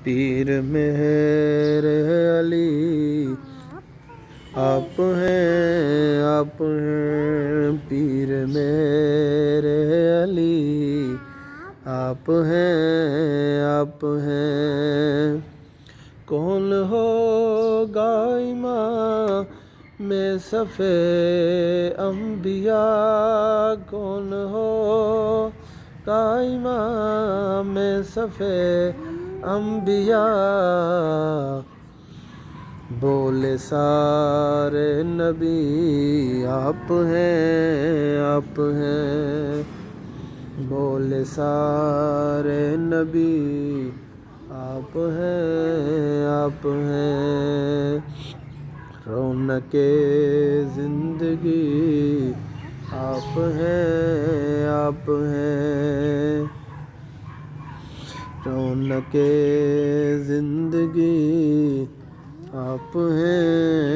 پیر میرے علی آپ ہیں پیر میرے علی آپ ہیں کون ہوگا امام میں صف انبیاء کون ہوگا امام میں صف انبیاء بولے سارے نبی آپ ہیں بولے سارے نبی آپ ہیں رونق زندگی آپ ہیں رونق زندگی آپ ہیں